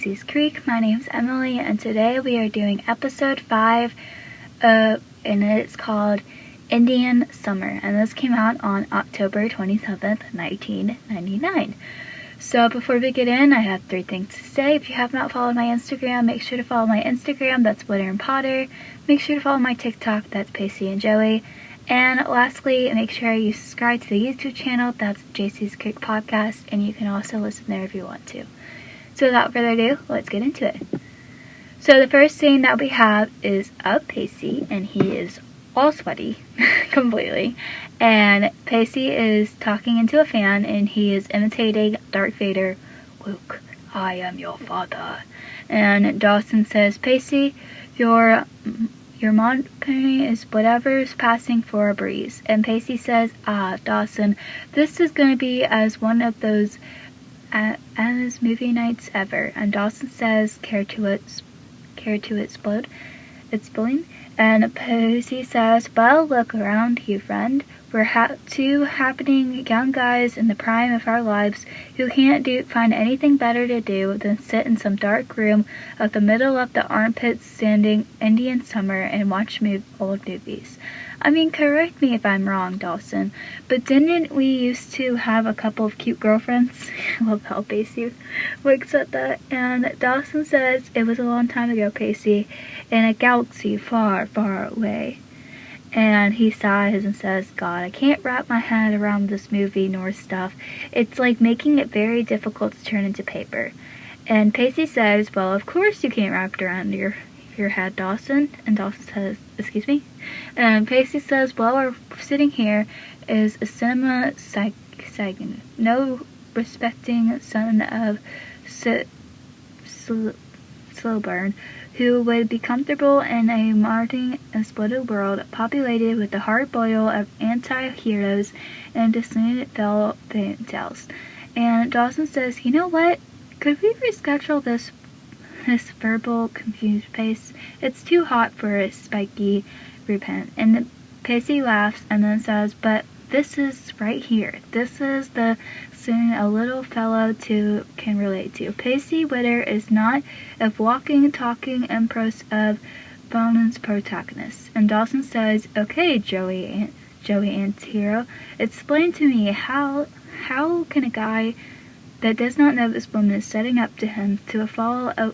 Jacey's Creek. My name's Emily, and today we are doing episode 5, and it's called Indian Summer, and this came out on October 27th, 1999. So before we get in, I have 3 things to say. If you have not followed my Instagram, make sure to follow my Instagram, that's Witter and Potter. Make sure to follow my TikTok, that's Pacey and Joey. And lastly, make sure you subscribe to the YouTube channel, that's Jacey's Creek Podcast, and you can also listen there if you want to. So without further ado, let's get into it. So the first scene that we have is of Pacey, and he is all sweaty, completely. And Pacey is talking into a fan, and he is imitating Darth Vader. Luke, I am your father. And Dawson says, Pacey, your mockery is whatever's passing for a breeze. And Pacey says, Dawson, this is going to be as one of those as movie nights ever. And Dawson says, care to explode? Explain. And Pacey says, well, look around you, friend. We're two happening young guys in the prime of our lives who can't find anything better to do than sit in some dark room at the middle of the armpit standing Indian summer and watch old movies. I mean, correct me if I'm wrong, Dawson, but didn't we used to have a couple of cute girlfriends? I love how Pacey looks at that. And Dawson says, it was a long time ago, Pacey, in a galaxy far, far away. And he sighs and says, God, I can't wrap my head around this movie nor stuff. It's like making it very difficult to turn into paper. And Pacey says, well, of course you can't wrap it around your head, Dawson. And Dawson says, excuse me? And Pacey says, well, we're sitting here is a cinema Sagan, no respecting son of slow burn, who would be comfortable in a modern, exploded world populated with the hard boil of anti-heroes and disneyed fairy tales. And Dawson says, you know what? Could we reschedule this verbal confused pace? It's too hot for a spiky repent. And Pacey laughs and then says, but this is right here. This is the scene a little fellow can relate to. Pacey Witter is not a walking, talking empress of Bonan's protagonist. And Dawson says, okay, Joey Antihero, explain to me how can a guy that does not know this woman is setting up to him to follow a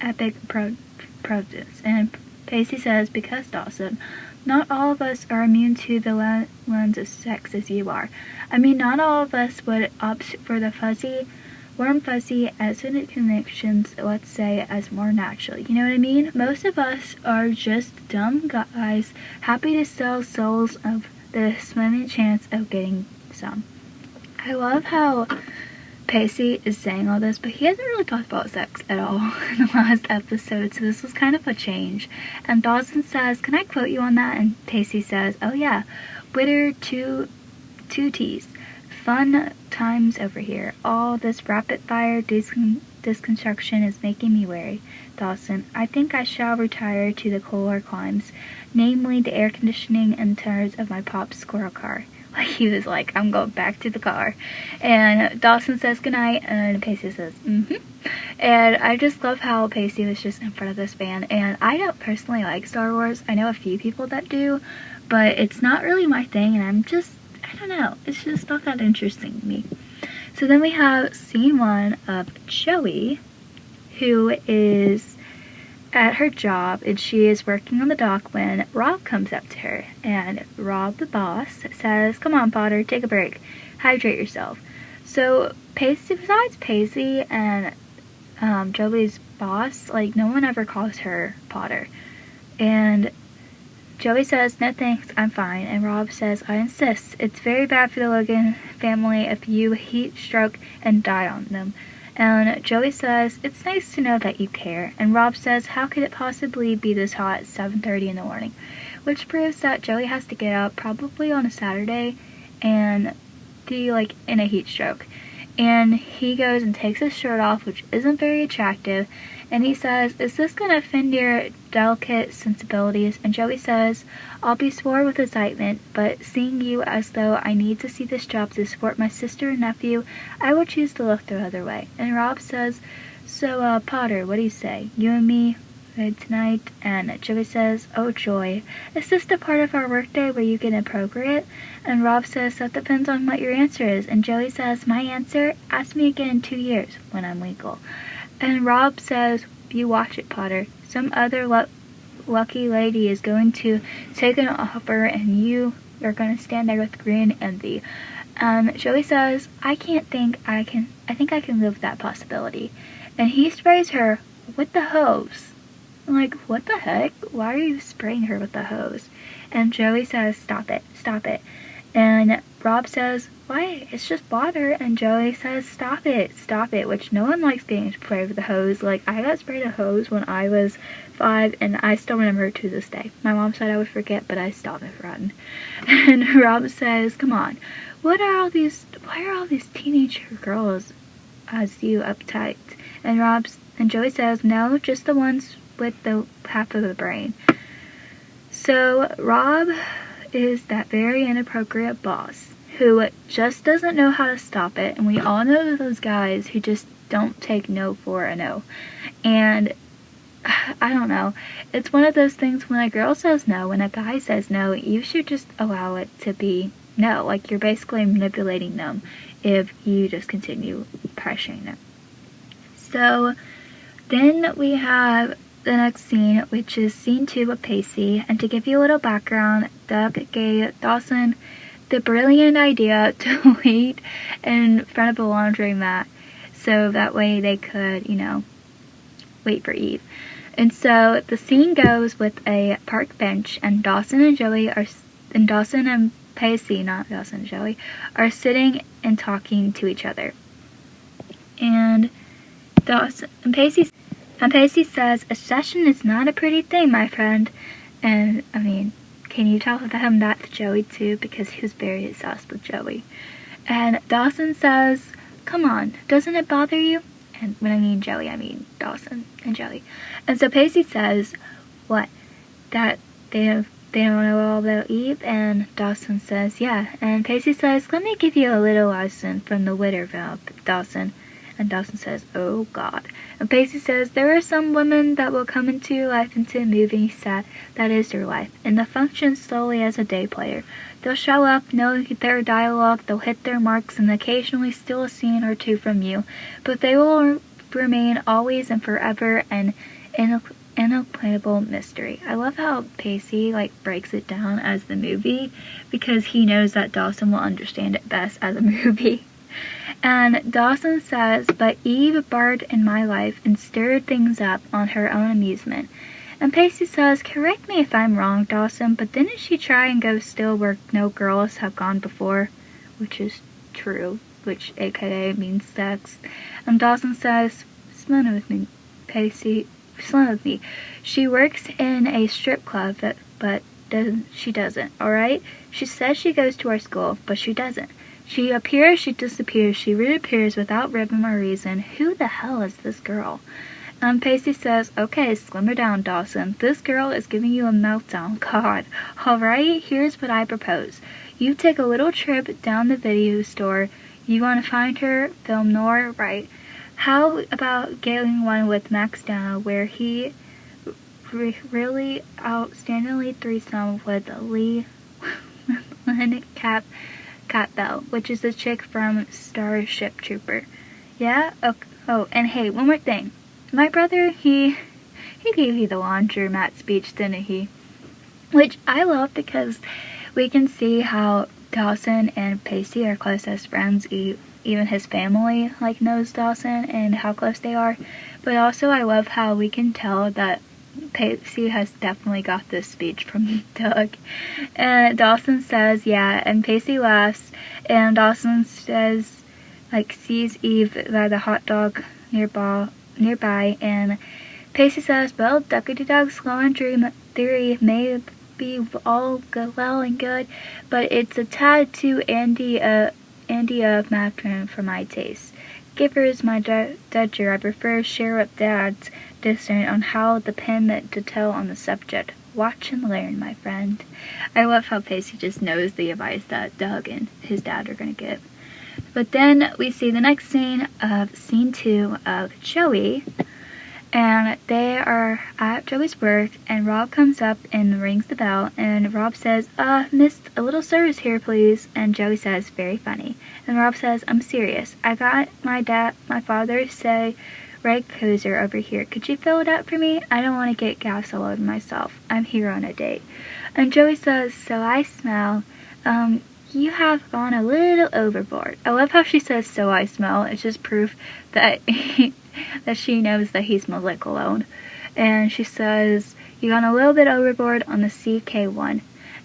epic protest? And Pacey says, because Dawson, not all of us are immune to the lens of sex as you are. I mean, not all of us would opt for the warm fuzzy intimate connections, let's say, as more natural. You know what I mean? Most of us are just dumb guys happy to sell souls of the slim chance of getting some. I love how Pacey is saying all this, but he hasn't really talked about sex at all in the last episode, so this was kind of a change. And Dawson says, can I quote you on that? And Pacey says, oh yeah, Witter, two T's. Fun times over here. All this rapid-fire disconstruction is making me wary. Dawson, I think I shall retire to the cooler climes, namely the air conditioning and tires of my pop's squirrel car. Like, he was like, I'm going back to the car. And Dawson says goodnight, and Pacey says, And I just love how Pacey was just in front of this van. And I don't personally like Star Wars. I know a few people that do, but it's not really my thing, and I don't know, it's just not that interesting to me. So then we have scene 1 of Joey, who is at her job, and she is working on the dock when Rob comes up to her. And Rob, the boss, says, come on, Potter, take a break. Hydrate yourself. So Pacey, besides Pacey and Joey's boss, like, no one ever calls her Potter. And Joey says, no thanks, I'm fine. And Rob says, I insist. It's very bad for the Logan family if you heat stroke and die on them. And Joey says, it's nice to know that you care. And Rob says, how could it possibly be this hot at 7:30 in the morning? Which proves that Joey has to get up probably on a Saturday and be like in a heat stroke. And he goes and takes his shirt off, which isn't very attractive. And he says, is this going to offend your delicate sensibilities? And Joey says, I'll be swore with excitement, but seeing you as though I need to see this job to support my sister and nephew, I will choose to look the other way. And Rob says, So, Potter, what do you say? You and me tonight? And Joey says, oh joy, is this the part of our workday where you get appropriate? And Rob says, that depends on what your answer is. And Joey says, my answer? Ask me again in 2 years, when I'm legal. And Rob says, you watch it, Potter. Some other lucky lady is going to take an offer and you are going to stand there with grin envy. Joey says, I think I can live with that possibility. And he sprays her with the hose. I'm like, what the heck? Why are you spraying her with the hose? And Joey says, stop it. And Rob says, why? It's just water. And Joey says, stop it, which no one likes being sprayed with a hose. Like, I got sprayed a hose when I was 5, and I still remember it to this day. My mom said I would forget, but I still haven't forgotten. And Rob says, come on, why are all these teenage girls as you uptight? And Joey says, no, just the ones with the half of the brain. So Rob is that very inappropriate boss who just doesn't know how to stop it, and we all know those guys who just don't take no for a no. And I don't know, it's one of those things when a girl says no, when a guy says no, you should just allow it to be no. Like, you're basically manipulating them if you just continue pressuring them. So then we have the next scene, which is scene 2 of Pacey. And to give you a little background, Doug gave Dawson the brilliant idea to wait in front of a laundromat so that way they could, wait for Eve. And so the scene goes with a park bench, and Dawson and Pacey, not Dawson and Joey, are sitting and talking to each other. And Pacey says, a session is not a pretty thing, my friend. And, can you tell him that to Joey too? Because he was very obsessed with Joey. And Dawson says, come on, doesn't it bother you? And when I mean Joey, I mean Dawson and Joey. And so Pacey says, what? That they don't know all about Eve? And Dawson says, yeah. And Pacey says, let me give you a little lesson from the Witter, Dawson. And Dawson says, oh God. And Pacey says, there are some women that will come into your life into a movie set that is your life, and they'll function solely as a day player. They'll show up, know their dialogue, they'll hit their marks, and occasionally steal a scene or two from you, but they will remain always and forever an inexplicable mystery. I love how Pacey breaks it down as the movie, because he knows that Dawson will understand it best as a movie. And Dawson says, but Eve barred in my life and stirred things up on her own amusement. And Pacey says, correct me if I'm wrong, Dawson, but didn't she try and go still where no girls have gone before? Which is true, which aka means sex. And Dawson says, smile with me, Pacey, smile with me. She works in a strip club, but she doesn't, alright? She says she goes to our school, but she doesn't. She appears, she disappears, she reappears without rhyme or reason. Who the hell is this girl? Pacey says, okay, slimmer down, Dawson. This girl is giving you a meltdown. God. Alright, here's what I propose. You take a little trip down the video store. You want to find her, film noir, right? How about getting one with Max Dano where he really outstandingly threesome with Lee Cat Bell, which is the chick from Starship Trooper. Yeah? Oh, and hey, one more thing. My brother, he gave you the laundromat speech, didn't he? Which I love because we can see how Dawson and Pacey are close as friends. Even his family knows Dawson and how close they are. But also I love how we can tell that Pacey has definitely got this speech from Doug. And Dawson says, yeah, and Pacey laughs, and Dawson says, sees Eve by the hot dog nearby, and Pacey says, well, Duckity-Dug's laundry theory may be all well and good, but it's a tad too Andy of Macron for my taste. Givers my dudger, I prefer Sheriff Dad's discern on how the pen to tell on the subject. Watch and learn, my friend. I love how Pacey just knows the advice that Doug and his dad are going to give. But then we see the next scene of scene 2 of Joey, and they are at Joey's work, and Rob comes up and rings the bell, and Rob says, miss, a little service here, please. And Joey says, very funny. And Rob says, I'm serious. I got my father to say, Red Cozer over here. Could you fill it up for me? I don't want to get gas all over myself. I'm here on a date. And Joey says, so I smell. You have gone a little overboard. I love how she says, so I smell. It's just proof that that she knows that he smells like cologne. And she says, you gone a little bit overboard on the CK1.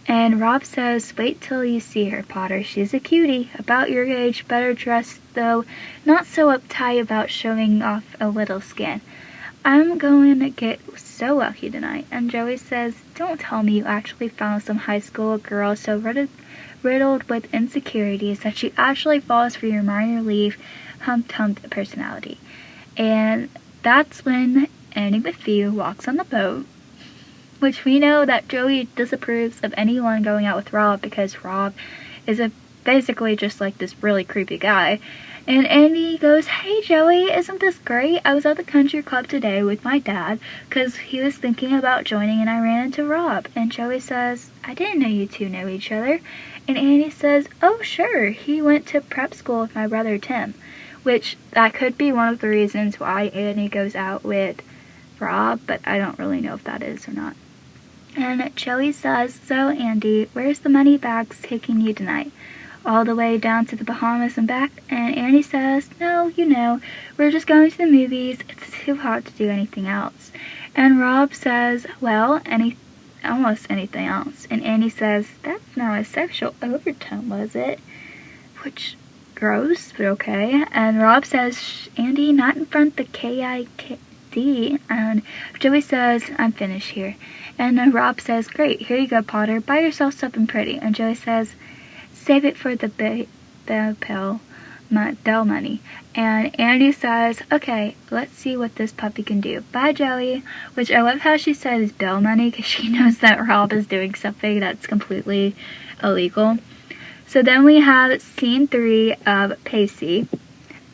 And Rob says, wait till you see her, Potter. She's a cutie, about your age, better dressed, though not so uptight about showing off a little skin. I'm going to get so lucky tonight. And Joey says, don't tell me you actually found some high school girl so riddled with insecurities that she actually falls for your minor league humped personality. And that's when Annie McPhee walks on the boat, which we know that Joey disapproves of anyone going out with Rob because Rob is basically just like this really creepy guy. And Andy goes, hey Joey, isn't this great? I was at the country club today with my dad because he was thinking about joining and I ran into Rob. And Joey says, I didn't know you two know each other. And Andy says, oh sure, he went to prep school with my brother Tim. Which, that could be one of the reasons why Andy goes out with Rob, but I don't really know if that is or not. And Joey says, so Andy, where's the money bags taking you tonight? All the way down to the Bahamas and back? And Andy says, no, you know, we're just going to the movies. It's too hot to do anything else. And Rob says, well, almost anything else. And Andy says, that's not a sexual overtone, was it? Which, gross, but okay. And Rob says, Andy, not in front of the KID. And Joey says, I'm finished here. And then Rob says, great, here you go, Potter. Buy yourself something pretty. And Joey says, save it for the bail money. And Andy says, okay, let's see what this puppy can do. Bye, Joey. Which I love how she says bail money because she knows that Rob is doing something that's completely illegal. So then we have scene 3 of Pacey.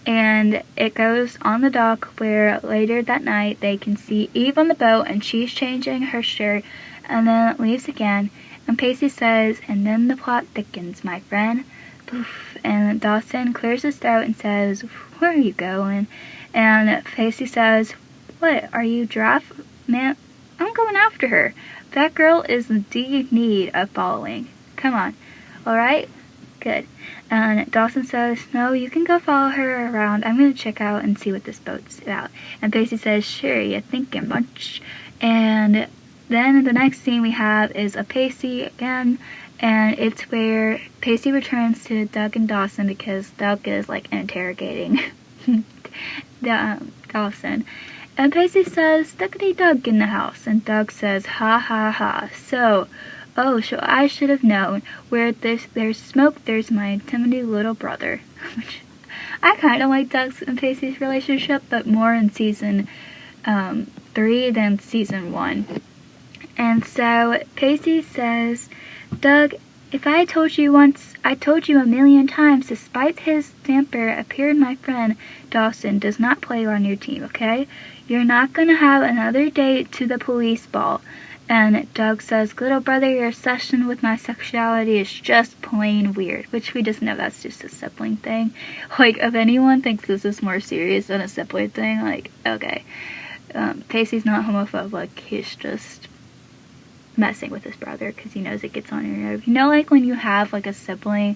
And it goes on the dock where later that night they can see Eve on the boat and she's changing her shirt and then it leaves again. And Pacey says, and then the plot thickens, my friend. Poof. And Dawson clears his throat and says, where are you going? And Pacey says, what, are you giraffe? Man, I'm going after her. That girl is in deep need of following. Come on. Alright? Good. And Dawson says, no, you can go follow her around. I'm going to check out and see what this boat's about. And Pacey says, sure, you thinking much. And then the next scene we have is a Pacey again. And it's where Pacey returns to Doug and Dawson because Doug is like interrogating Dawson. And Pacey says, Duckity Doug in the house. And Doug says, ha ha ha. So I should have known. Where there's smoke, there's my intimidating little brother. I kind of like Doug's and Pacey's relationship, but more in season 3 than season 1. And so Pacey says, Doug, if I had told you once, I told you a million times, despite his temper, appeared my friend Dawson does not play on your team, okay? You're not going to have another date to the police ball. And Doug says, little brother, your obsession with my sexuality is just plain weird. Which we just know that's just a sibling thing. Like, if anyone thinks this is more serious than a sibling thing, like, okay. Pacey's not homophobic, he's just messing with his brother because he knows it gets on your nerve. You know, like when you have like a sibling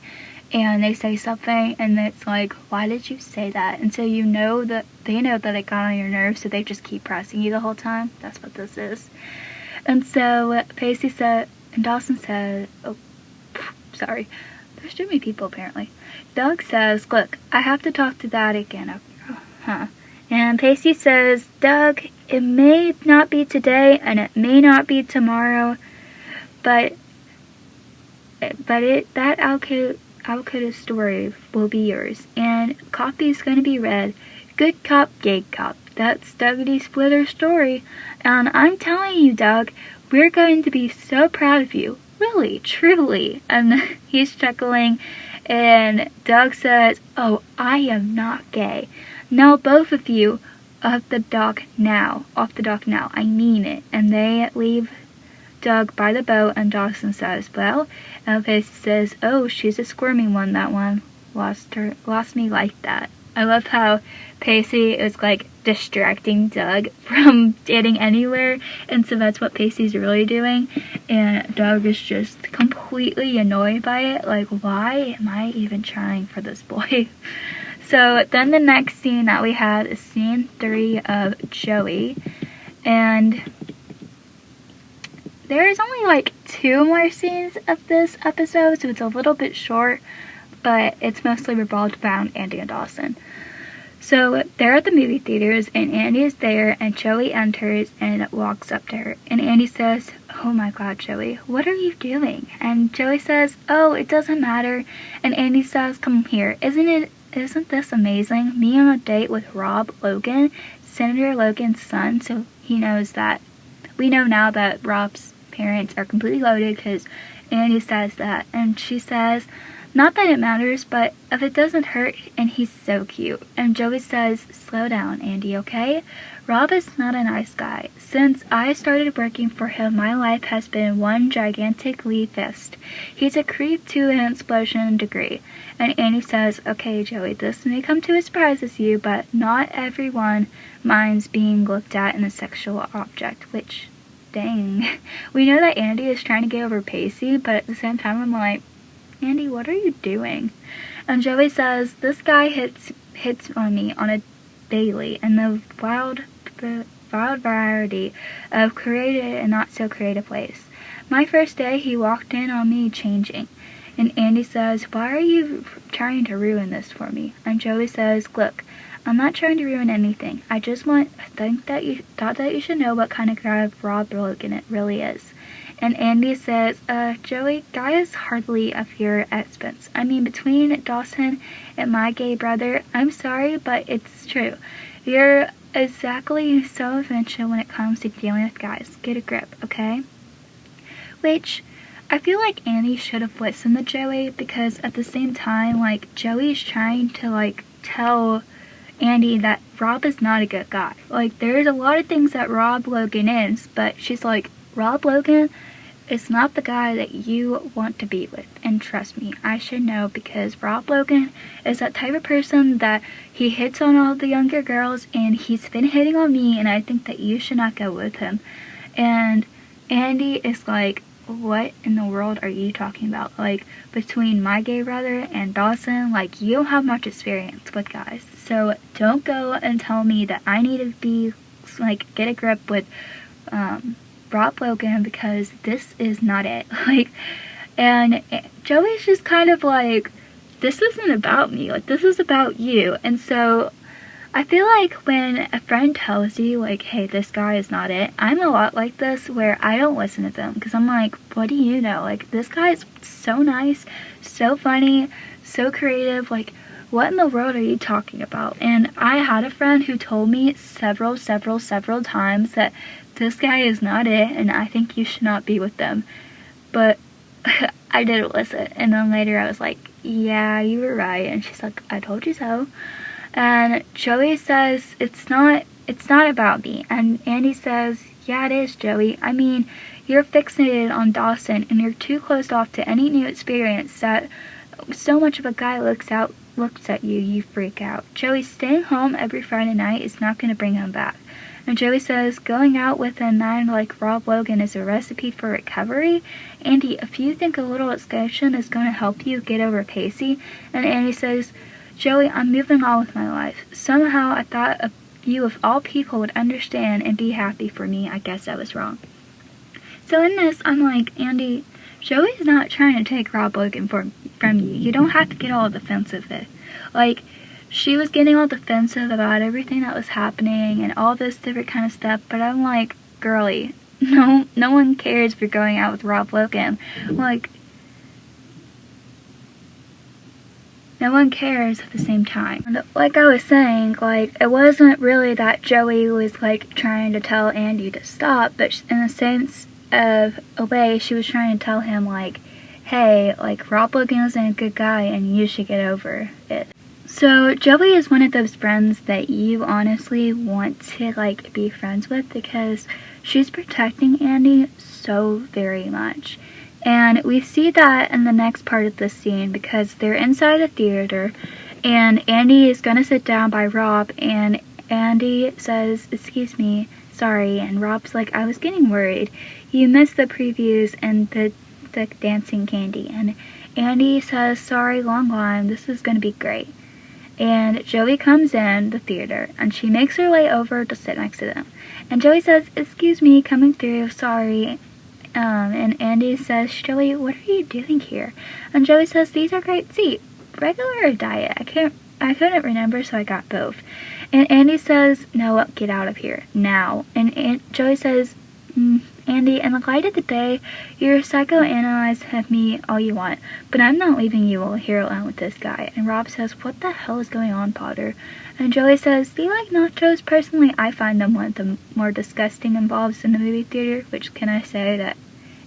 and they say something and it's like, why did you say that? And so you know that they know that it got on your nerves, so they just keep pressing you the whole time. That's what this is. And so Pacey said, and Dawson said, oh, sorry, there's too many people apparently. Doug says, look, I have to talk to Dad again. And Pacey says, Doug, it may not be today and it may not be tomorrow, but that Al-Qaeda story will be yours. And copy's going to be read. Good cop, gay cop. That's Dougity Splitter's story. And I'm telling you, Doug, we're going to be so proud of you. Really, truly. And he's chuckling. And Doug says, "Oh, I am not gay. Now both of you off the dock now. Off the dock now. I mean it." And they leave Doug by the boat, and Dawson says, "Well," and Pacey says, "Oh, she's a squirmy one, that one. Lost me like that." I love how Pacey is like distracting Doug from getting anywhere, and so that's what Pacey's really doing, and Doug is just completely annoyed by it, like, why am I even trying for this boy? So then the next scene that we had is scene 3 of Joey, and there is only like 2 more scenes of this episode, so it's a little bit short, but it's mostly revolved around Andy and Dawson. So they're at the movie theaters, and Andy is there, and Joey enters and walks up to her. And Andy says, "Oh my God, Joey, what are you doing?" And Joey says, "Oh, it doesn't matter." And Andy says, "Come here, isn't this amazing? Me on a date with Rob Logan, Senator Logan's son." So he knows that, we know now that Rob's parents are completely loaded because Andy says that. And she says, "Not that it matters, but if it doesn't hurt, and he's so cute." And Joey says, "Slow down, Andy, okay? Rob is not a nice guy. Since I started working for him, my life has been one gigantic lead fest. He's a creep to an explosion degree." And Andy says, "Okay, Joey, this may come to a surprise as you, but not everyone minds being looked at in a sexual object," which, dang. We know that Andy is trying to get over Pacey, but at the same time, I'm like, Andy, what are you doing? And Joey says, "This guy hits on me on a daily, and the wild variety of creative and not so creative ways. My first day, he walked in on me changing." And Andy says, "Why are you trying to ruin this for me?" And Joey says, "Look, I'm not trying to ruin anything. I just thought that you should know what kind of guy Rob Logan it really is." And Andy says, "Joey, guy is hardly of your expense. I mean, between Dawson and my gay brother, I'm sorry, but it's true. You're exactly so influential when it comes to dealing with guys. Get a grip, okay?" Which, I feel like Andy should have listened to Joey, because at the same time, like, Joey's trying to, like, tell Andy that Rob is not a good guy. Like, there's a lot of things that Rob Logan is, but she's like, Rob Logan is not the guy that you want to be with. And trust me, I should know, because Rob Logan is that type of person that he hits on all the younger girls, and he's been hitting on me, and I think that you should not go with him. And Andy is like, what in the world are you talking about? Like, between my gay brother and Dawson, like, you don't have much experience with guys. So don't go and tell me that I need to be, like, get a grip with, Rob Logan, because this is not it. Like, and Joey's just kind of like, this isn't about me, like, this is about you. And so I feel like when a friend tells you, like, hey, this guy is not it, I'm a lot like this, where I don't listen to them, because I'm like, what do you know? Like, this guy is so nice, so funny, so creative, like, what in the world are you talking about? And I had a friend who told me several times that this guy is not it, and I think you should not be with them. But I didn't listen. And then later I was like, yeah, you were right. And she's like, I told you so. And Joey says, it's not about me. And Andy says, yeah, it is, Joey. I mean, you're fixated on Dawson, and you're too closed off to any new experience that so much of a guy looks at you, you freak out. Joey, staying home every Friday night is not going to bring him back. And Joey says, going out with a man like Rob Logan is a recipe for recovery. Andy, if you think a little escalation is going to help you get over Pacey. And Andy says, Joey, I'm moving on with my life. Somehow I thought you of all people would understand and be happy for me. I guess I was wrong. So in this, I'm like, Andy, Joey's not trying to take Rob Logan from you. You don't have to get all defensive with it. Like, she was getting all defensive about everything that was happening and all this different kind of stuff, but I'm like, girly, no one cares if you're going out with Rob Logan. Like, no one cares at the same time. And like I was saying, like, it wasn't really that Joey was, like, trying to tell Andy to stop, but in a sense of a way, she was trying to tell him, like, hey, like, Rob Logan isn't a good guy and you should get over it. So Joey is one of those friends that you honestly want to, like, be friends with because she's protecting Andy so very much. And we see that in the next part of the scene because they're inside the theater and Andy is gonna sit down by Rob and Andy says, "Excuse me, sorry," and Rob's like, "I was getting worried. You missed the previews and the dancing candy." And Andy says, "Sorry, long line, this is gonna be great." And Joey comes in the theater and she makes her way over to sit next to them. And Joey says, "Excuse me, coming through, sorry." And Andy says, "Joey, what are you doing here?" And Joey says, "These are great seats. Regular or diet? I couldn't remember, so I got both." And Andy says, "No, get out of here, now." And Joey says, "Andy, in the light of the day, you psychoanalyze me all you want, but I'm not leaving you here alone with this guy." And Rob says, "What the hell is going on, Potter?" And Joey says, "Do you like nachos? Personally, I find them one of the more disgusting involves in the movie theater," which can I say that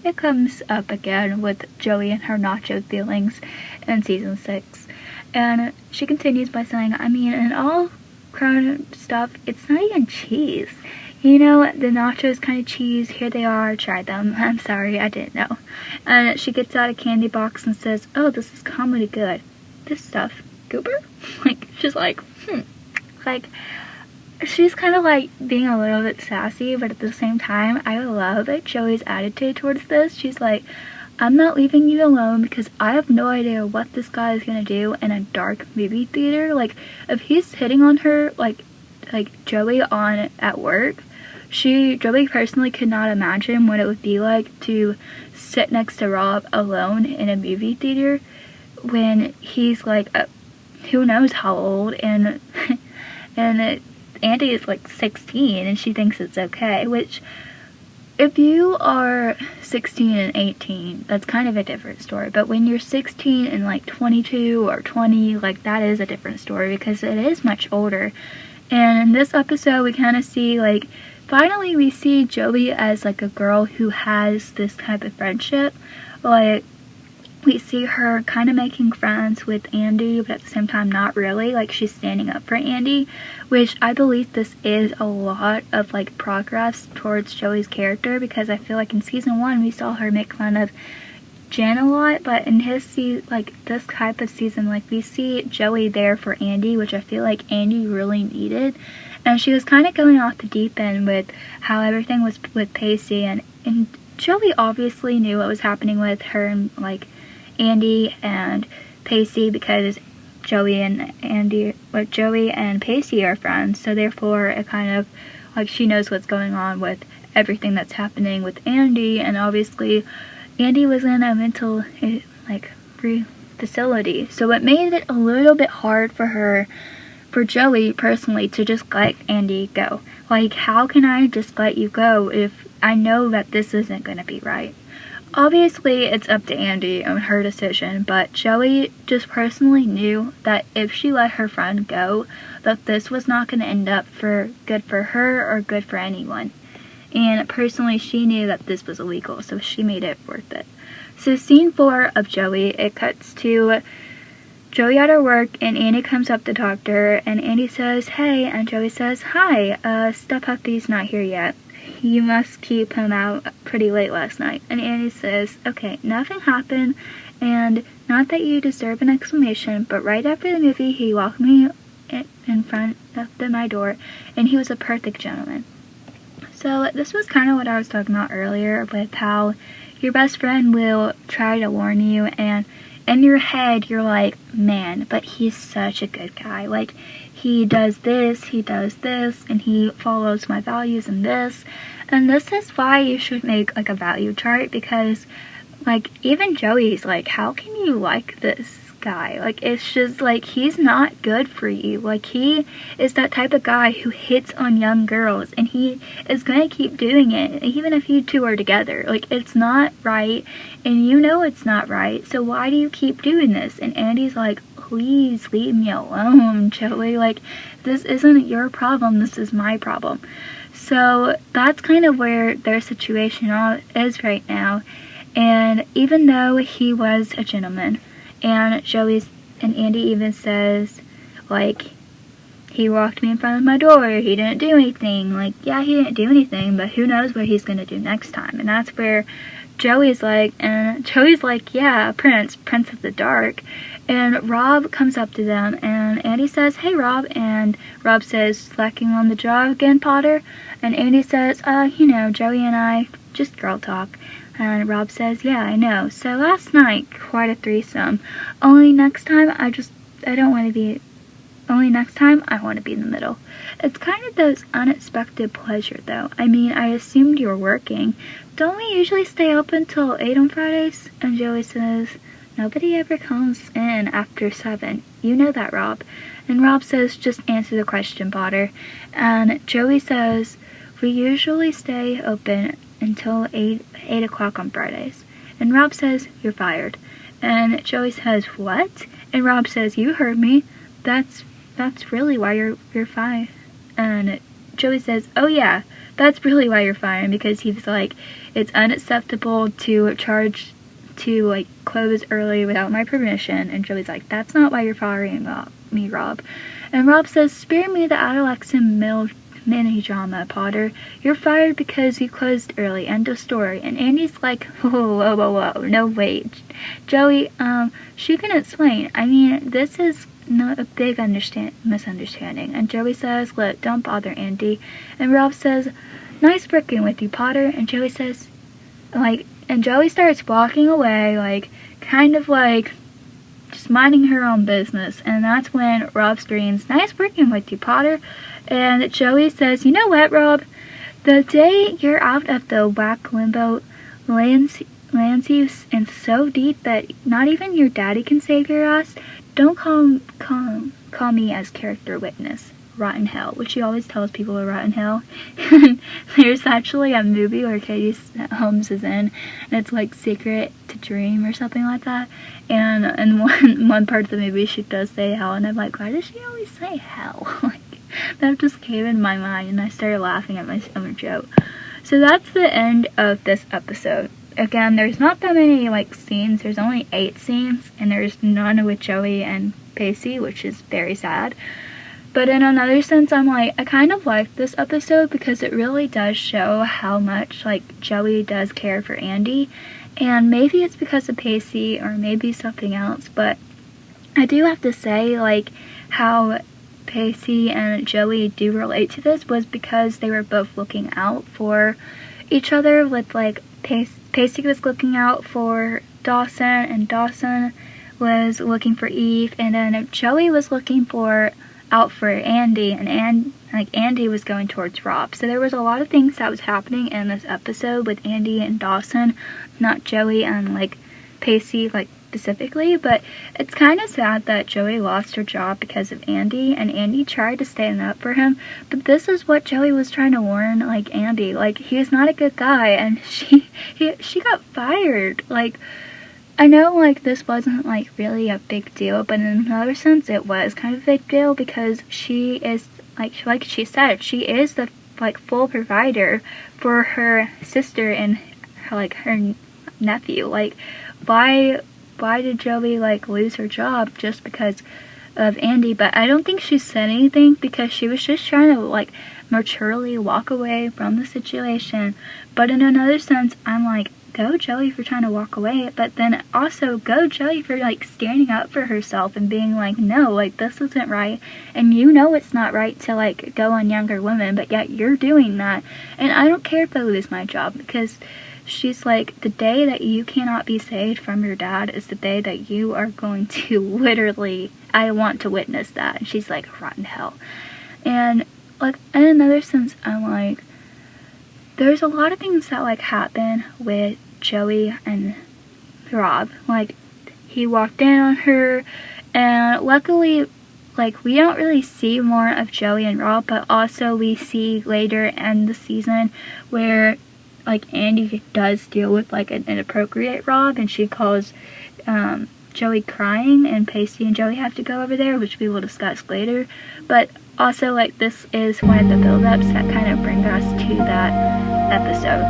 it comes up again with Joey and her nacho feelings in season 6. And she continues by saying, "I mean, in all crown stuff, it's not even cheese. You know, the nachos kind of cheese, here they are, try them. I'm sorry, I didn't know." And she gets out a candy box and says, "Oh, this is comedy good. This stuff, goober?" Like, she's like, Like, she's kind of like being a little bit sassy, but at the same time, I love Joey's attitude towards this. She's like, "I'm not leaving you alone because I have no idea what this guy is gonna do in a dark movie theater." Like, if he's hitting on her, like Joey on at work, Joey personally could not imagine what it would be like to sit next to Rob alone in a movie theater when he's like, who knows how old, and Andy is like 16 and she thinks it's okay, which if you are 16 and 18, that's kind of a different story. But when you're 16 and like 22 or 20, like, that is a different story because it is much older. And in this episode, we kind of see, like, finally we see Joey as like a girl who has this type of friendship. Like, we see her kind of making friends with Andy, but at the same time not really. Like, she's standing up for Andy, which I believe this is a lot of, like, progress towards Joey's character, because I feel like in season 1 we saw her make fun of Jen a lot, but in this type of season, like, we see Joey there for Andy, which I feel like Andy really needed. And she was kind of going off the deep end with how everything was with Pacey, and Joey obviously knew what was happening with her and, like, Andy and Pacey, because Joey and Pacey are friends, so therefore it kind of, like, she knows what's going on with everything that's happening with Andy. And obviously Andy was in a mental, like, facility, so it made it a little bit hard for Joey personally to just let Andy go. Like, how can I just let you go if I know that this isn't gonna be right? Obviously, it's up to Andy and her decision, but Joey just personally knew that if she let her friend go, that this was not going to end up good for her or good for anyone. And personally, she knew that this was illegal, so she made it worth it. So scene 4 of Joey, it cuts to Joey at her work, and Andy comes up to talk to her, and Andy says, "Hey," and Joey says, "Hi, Step Huffy's not here yet. You must keep him out pretty late last night." And Andy says, "Okay, nothing happened, and not that you deserve an explanation, but right after the movie, he welcomed me in front of my door, and he was a perfect gentleman." So this was kind of what I was talking about earlier with how your best friend will try to warn you, and in your head, you're like, "Man, but he's such a good guy. Like, he does this, and he follows my values in this." And this is why you should make, like, a value chart, because, like, even Joey's like, how can you like this guy? Like, it's just, like, he's not good for you. Like, he is that type of guy who hits on young girls, and he is gonna keep doing it, even if you two are together. Like, it's not right, and you know it's not right, so why do you keep doing this? And Andy's like, "Please leave me alone, Joey. Like, this isn't your problem, this is my problem." So that's kind of where their situation is right now. And even though he was a gentleman, and Andy even says, like, he walked me in front of my door, he didn't do anything. Like, yeah, he didn't do anything, but who knows what he's gonna do next time. And that's where Joey's like, yeah, Prince of the Dark. And Rob comes up to them, and Andy says, hey, Rob. And Rob says, slacking on the jaw again, Potter? And Andy says, Joey and I, just girl talk. And Rob says, yeah, I know. So last night, quite a threesome. Only next time, I want to be in the middle. It's kind of those unexpected pleasure, though. I mean, I assumed you were working. Don't we usually stay open till 8 on Fridays? And Joey says, nobody ever comes in after 7. You know that, Rob. And Rob says, just answer the question, Potter. And Joey says, we usually stay open until 8 o'clock on Fridays. And Rob says, you're fired. And Joey says, what? And Rob says, you heard me. That's really why you're fired. And Joey says, oh yeah, that's really why you're fired, because he's like, it's unacceptable to close early without my permission. And Joey's like, that's not why you're firing me, Rob. And Rob says, spare me the adolescent mini drama, Potter. You're fired because you closed early. End of story. And Andy's like, whoa, no, wait. Joey, she can explain. I mean, this is not a big misunderstanding. And Joey says, look, don't bother, Andy. And Rob says, nice working with you, Potter. And Joey says, and Joey starts walking away, kind of just minding her own business. And that's when Rob screams, nice working with you, Potter. And Joey says, you know what, Rob? The day you're out of the whack limbo lands you in so deep that not even your daddy can save your ass. Don't call me as character witness. Rotten hell, which she always tells people are rotten hell. There's actually a movie where Katie Holmes is in, and it's like Secret to Dream or something like that. And in one part of the movie, she does say hell, and I'm like, why does she always say hell? That just came in my mind, and I started laughing at my own joke. So that's the end of this episode. Again, there's not that many scenes. There's only 8 scenes, and there's none with Joey and Pacey, which is very sad. But in another sense, I kind of like this episode because it really does show how much Joey does care for Andy. And maybe it's because of Pacey or maybe something else, but I do have to say how Pacey and Joey do relate to this was because they were both looking out for each other. With Pacey was looking out for Dawson, and Dawson was looking for Eve, and then Joey was looking out for Andy, and Andy was going towards Rob. So there was a lot of things that was happening in this episode with Andy and Dawson, not Joey and Pacey specifically. But it's kind of sad that Joey lost her job because of Andy, and Andy tried to stand up for him. But this is what Joey was trying to warn Andy, he was not a good guy, and she got fired. I know this wasn't really a big deal, but in another sense it was kind of a big deal because she is she said, she is the full provider for her sister and her nephew. Why did Joey lose her job just because of Andy? But I don't think she said anything because she was just trying to maturely walk away from the situation. But in another sense, I'm go Joey for trying to walk away, but then also go Joey for standing up for herself and being no, this isn't right, and you know it's not right to go on younger women, but yet you're doing that. And I don't care if I lose my job, because she's the day that you cannot be saved from your dad is the day that you are going to literally, I want to witness that. And she's rotten hell. And in another sense, I'm there's a lot of things that happen with Joey and Rob. He walked in on her, and luckily we don't really see more of Joey and Rob, but also we see later in the season where Andy does deal with an inappropriate Rob, and she calls Joey crying, and Pacey and Joey have to go over there, which we will discuss later. But also this is one of the build-ups that kind of bring us to that episode.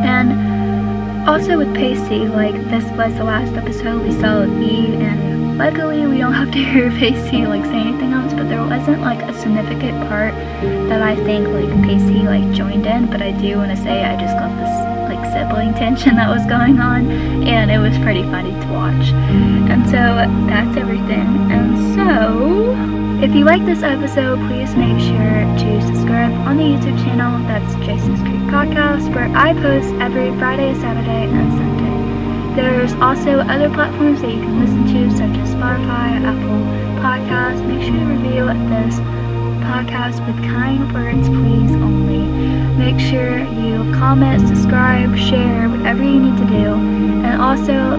And Also with Pacey, like, this was the last episode we saw with Eve, and luckily we don't have to hear Pacey, like, say anything else, but there wasn't, like, a significant part that I think, like, Pacey, like, joined in, but I do want to say I just got this, like, sibling tension that was going on, and it was pretty funny to watch. And so, that's everything. And so, if you like this episode, please make sure to subscribe on the YouTube channel. That's Jacey's Creek Podcast, where I post every Friday, Saturday, and Sunday. There's also other platforms that you can listen to, such as Spotify, Apple Podcasts. Make sure to review this podcast with kind words, please, only. Make sure you comment, subscribe, share, whatever you need to do. And also,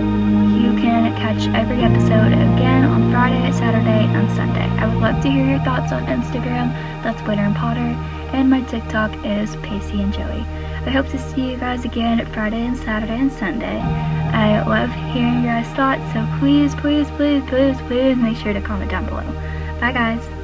you can catch every episode again on Friday, Saturday, and Sunday. I would love to hear your thoughts on Instagram. That's Witter and Potter. And my TikTok is Pacey and Joey. I hope to see you guys again Friday and Saturday and Sunday. I love hearing your guys' thoughts, so please, please, please, please, please make sure to comment down below. Bye, guys.